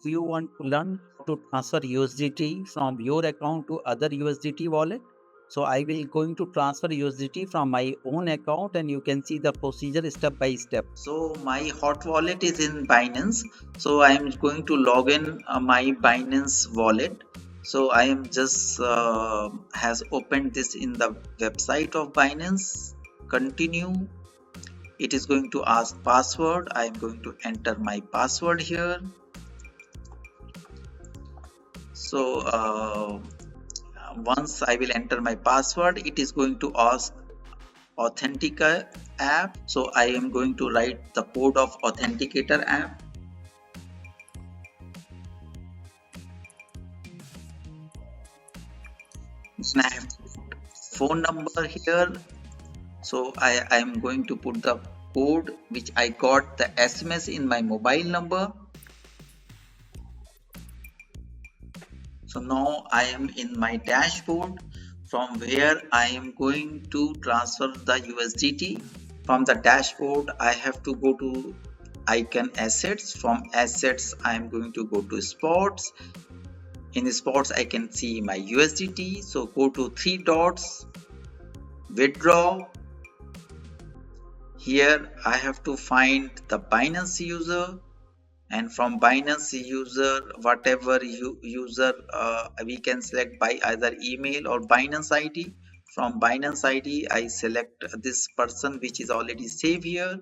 you want to learn how to transfer USDT from your account to other USDT wallet. So I will going to transfer USDT from my own account, and you can see the procedure step by step. So my hot wallet is in Binance. So I am going to log in my Binance wallet. So I am just has opened this in the website of Binance. Continue. It is going to ask password. I am going to enter my password here. So once I will enter my password, it is going to ask authenticator app. So I am going to write the code of authenticator app. Then I have phone number here. So I am going to put the code which I got the SMS in my mobile number. So now I am in my dashboard, from where I am going to transfer the USDT. From the dashboard, I have to go to icon assets. From assets, I am going to go to sports. In sports, I can see my USDT. So go to three dots, withdraw. Here I have to find the Binance user, and from Binance user, whatever user we can select by either email or Binance ID. From Binance ID, I select this person which is already saved here,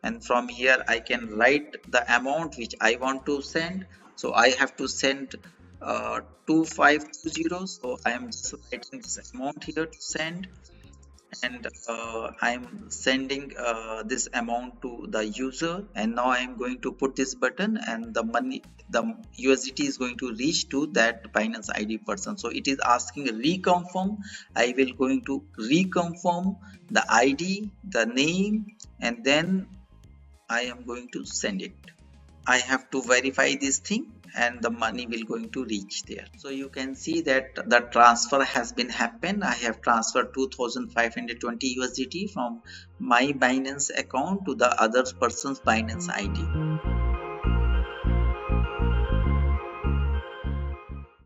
and from here I can write the amount which I want to send. So I have to send 2520. So I am just writing this amount here to send, and I'm sending this amount to the user, and now I'm going to put this button, and the money, the USDT is going to reach to that Binance ID person. So it is asking reconfirm. I will going to reconfirm the ID, the name, and then I am going to send it. I have to verify this thing, and the money will going to reach there. So you can see that the transfer has been happened. I have transferred 2520 USDT from my Binance account to the other person's Binance ID.